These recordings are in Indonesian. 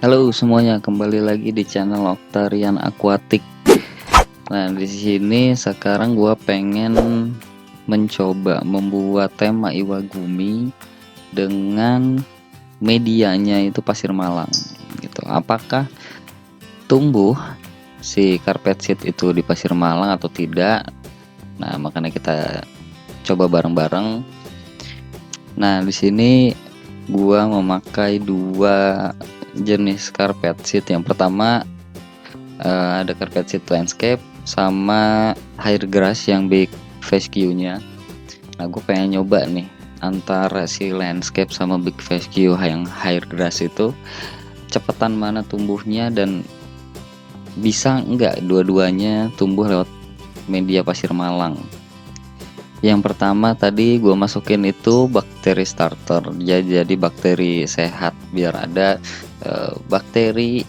Halo semuanya, kembali lagi di channel Octarian Aquatic. Nah, di sini sekarang gua pengen mencoba membuat tema Iwagumi dengan medianya itu pasir malang gitu. Apakah tumbuh si carpet seed itu di pasir malang atau tidak? Nah, makanya kita coba bareng-bareng. Nah, di sini gua memakai dua jenis carpet seed. Yang pertama ada carpet seed landscape sama hair grass yang big fescue nya. Nah, gue pengen nyoba nih antara si landscape sama big fescue yang hair grass itu cepetan mana tumbuhnya dan bisa enggak dua-duanya tumbuh lewat media pasir malang. Yang pertama tadi gue masukin itu bakteri starter, jadi bakteri sehat biar ada bakteri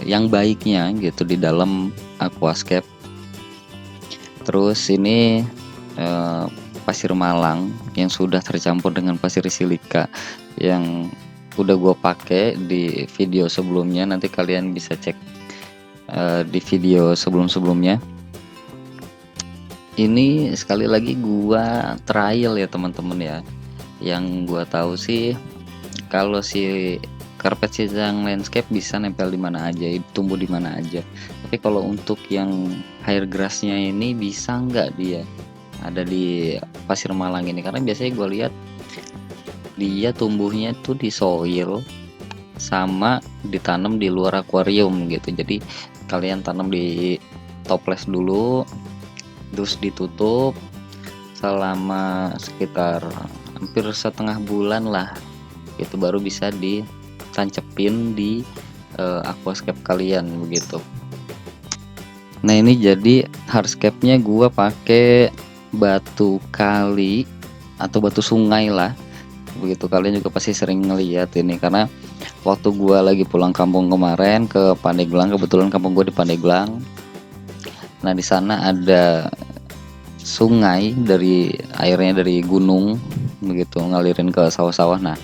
yang baiknya gitu di dalam aquascape. Terus ini pasir malang yang sudah tercampur dengan pasir silika yang udah gue pakai di video sebelumnya, nanti kalian bisa cek di video sebelum-sebelumnya. Ini sekali lagi gua trial ya teman-teman ya. Yang gua tahu sih kalau si carpet seed yang landscape bisa nempel di mana aja, tumbuh di mana aja. Tapi kalau untuk yang hair grassnya ini bisa nggak dia ada di pasir malang ini? Karena biasanya gue lihat dia tumbuhnya tuh di soil sama ditanam di luar akuarium gitu. Jadi kalian tanam di toples dulu, terus ditutup selama sekitar hampir setengah bulan lah, itu baru bisa ditancepin di aquascape kalian begitu. Nah, ini jadi hardscape-nya gua pakai batu kali atau batu sungai lah begitu. Kalian juga pasti sering ngeliat ini karena waktu gua lagi pulang kampung kemarin ke Pandeglang, kebetulan kampung gua di Pandeglang. Nah, di sana ada sungai, dari airnya dari gunung begitu ngalirin ke sawah-sawah. Nah,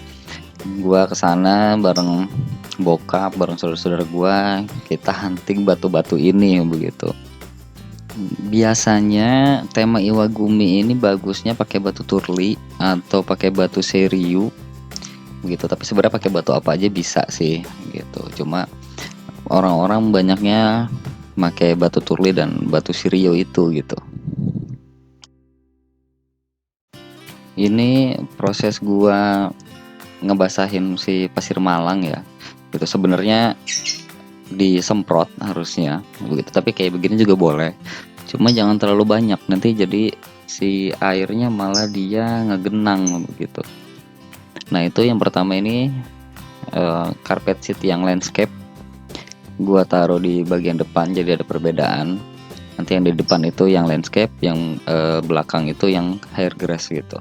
gua kesana bareng bokap, bareng saudara-saudara gua, kita hunting batu-batu ini begitu. Biasanya tema Iwagumi ini bagusnya pakai batu turli atau pakai batu seriu begitu, tapi sebenarnya pakai batu apa aja bisa sih gitu. Cuma orang-orang banyaknya pakai batu turli dan batu seriu itu gitu. Ini proses gua ngebasahin si pasir malang ya. Itu sebenarnya disemprot harusnya begitu, tapi kayak begini juga boleh. Cuma jangan terlalu banyak, nanti jadi si airnya malah dia ngegenang begitu. Nah, itu yang pertama ini carpet seed yang landscape gua taruh di bagian depan, jadi ada perbedaan. Nanti yang di depan itu yang landscape, yang belakang itu yang hair grass gitu.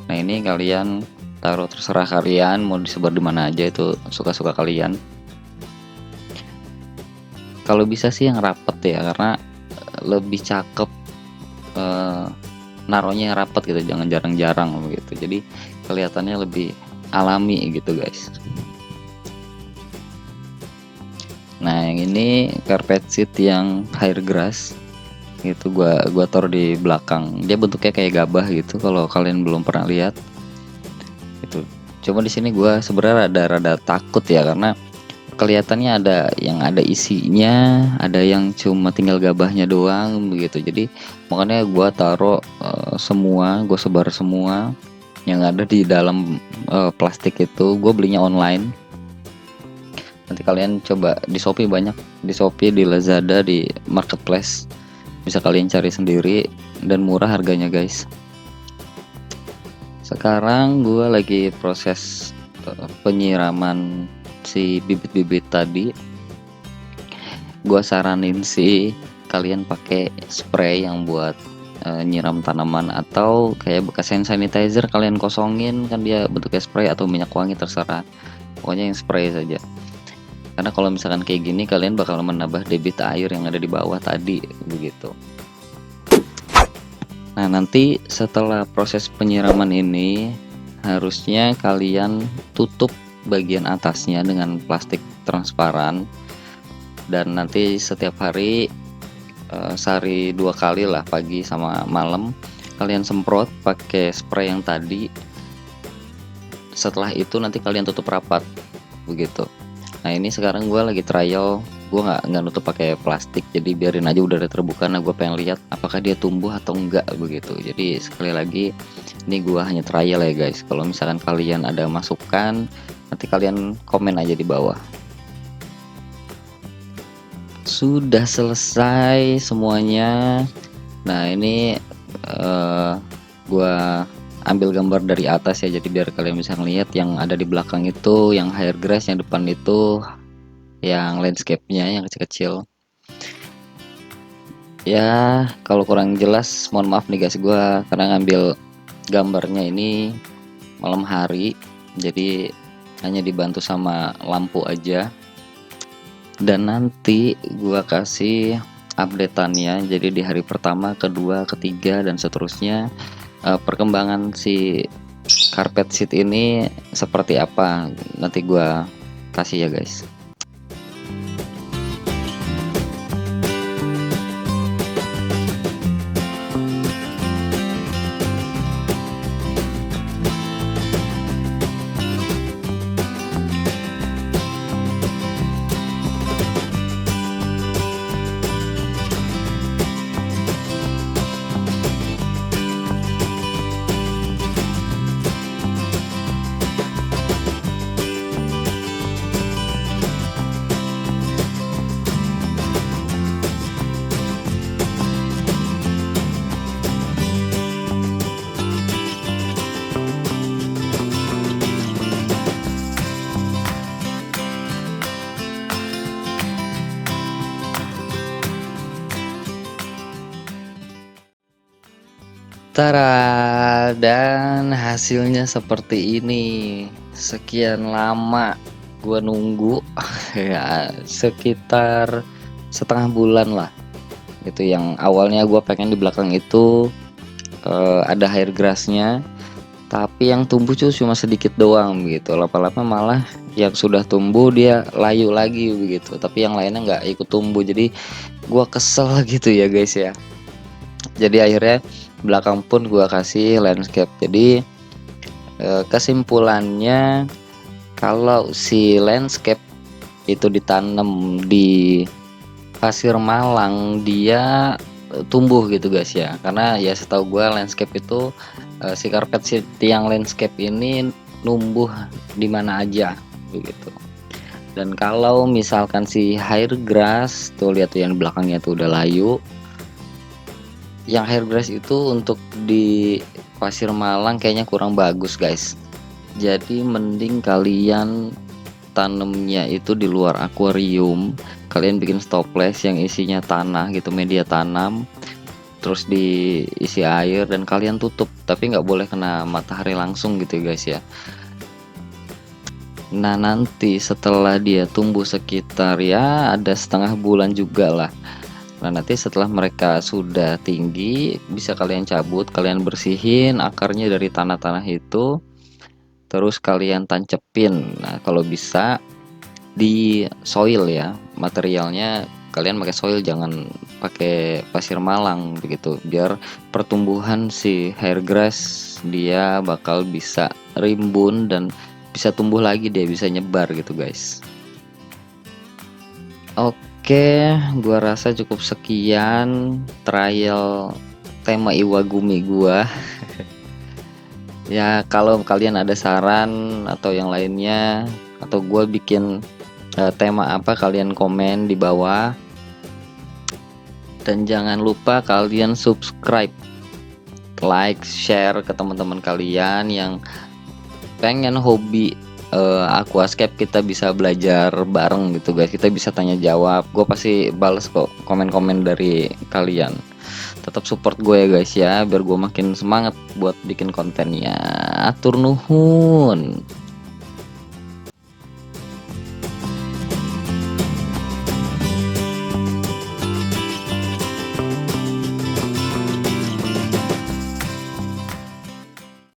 Nah, ini kalian taruh terserah kalian mau disebar di mana aja, itu suka-suka kalian. Kalau bisa sih yang rapet ya, karena lebih cakep naruhnya yang rapet gitu, jangan jarang-jarang begitu. Jadi kelihatannya lebih alami gitu guys. Nah, yang ini carpet seed yang hair grass itu gua taruh di belakang. Dia bentuknya kayak gabah gitu kalau kalian belum pernah lihat. Itu. Cuma di sini gua sebenarnya rada takut ya, karena kelihatannya ada yang ada isinya, ada yang cuma tinggal gabahnya doang begitu. Jadi makanya gua taruh semua, gua sebar semua yang ada di dalam plastik itu. Gua belinya online. Nanti kalian coba di Shopee, banyak di Shopee, di Lazada, di marketplace, bisa kalian cari sendiri dan murah harganya guys. Sekarang gua lagi proses penyiraman si bibit-bibit tadi. Gua saranin sih kalian pakai spray yang buat nyiram tanaman, atau kayak bekas hand sanitizer kalian kosongin, kan dia bentuknya spray, atau minyak wangi terserah, pokoknya yang spray saja. Karena kalau misalkan kayak gini kalian bakal menambah debit air yang ada di bawah tadi begitu. Nah, nanti setelah proses penyiraman ini harusnya kalian tutup bagian atasnya dengan plastik transparan, dan nanti setiap hari sehari 2 kali lah, pagi sama malam, kalian semprot pakai spray yang tadi. Setelah itu nanti kalian tutup rapat begitu. Nah ini sekarang gue lagi trial, gue nggak nutup pakai plastik, jadi biarin aja udara terbuka. Nah gue pengen lihat apakah dia tumbuh atau enggak begitu. Jadi sekali lagi ini gue hanya trial ya guys. Kalau misalkan kalian ada masukan, nanti kalian komen aja di bawah. Sudah selesai semuanya. Nah ini gua ambil gambar dari atas ya, jadi biar kalian bisa ngeliat yang ada di belakang itu yang hair grass, yang depan itu yang landscape-nya yang kecil-kecil. Ya kalau kurang jelas mohon maaf nih guys, gua karena ngambil gambarnya ini malam hari, jadi hanya dibantu sama lampu aja. Dan nanti gua kasih updateannya, jadi di hari pertama, kedua, ketiga, dan seterusnya perkembangan si carpet sheet ini seperti apa nanti gua kasih ya guys. Tara, dan hasilnya seperti ini. Sekian lama gua nunggu ya, sekitar setengah bulan lah. Itu yang awalnya gua pengen di belakang itu ada hair grassnya, tapi yang tumbuh cuma sedikit doang gitu. Lama-lama malah yang sudah tumbuh dia layu lagi begitu, tapi yang lainnya nggak ikut tumbuh. Jadi gua kesel gitu ya guys ya. Jadi akhirnya belakang pun gua kasih landscape. Jadi kesimpulannya, kalau si landscape itu ditanam di pasir malang, dia tumbuh gitu guys ya. Karena ya setahu gua landscape itu si carpet sheet yang landscape ini numbuh di mana aja begitu. Dan kalau misalkan si hair grass tuh, lihat tuh yang belakangnya tuh udah layu. Yang hair grass itu untuk di pasir malang kayaknya kurang bagus guys. Jadi mending kalian tanamnya itu di luar akuarium. Kalian bikin stoples yang isinya tanah gitu, media tanam, terus diisi air dan kalian tutup, tapi nggak boleh kena matahari langsung gitu guys ya. Nah nanti setelah dia tumbuh sekitar ya ada setengah bulan juga lah. Nah nanti setelah mereka sudah tinggi, bisa kalian cabut, kalian bersihin akarnya dari tanah-tanah itu, terus kalian tancepin. Nah kalau bisa di soil ya, materialnya kalian pakai soil, jangan pakai pasir malang begitu, biar pertumbuhan si hair grass dia bakal bisa rimbun dan bisa tumbuh lagi, dia bisa nyebar gitu guys. Oke, gua rasa cukup sekian trial tema Iwagumi gua. Ya kalau kalian ada saran atau yang lainnya, atau gua bikin tema apa, kalian komen di bawah. Dan jangan lupa kalian subscribe, like, share ke teman-teman kalian yang pengen hobi aquascape. Kita bisa belajar bareng gitu guys, kita bisa tanya jawab, gue pasti bales kok komen-komen dari kalian. Tetap support gue ya guys ya, biar gue makin semangat buat bikin kontennya. Atur nuhun.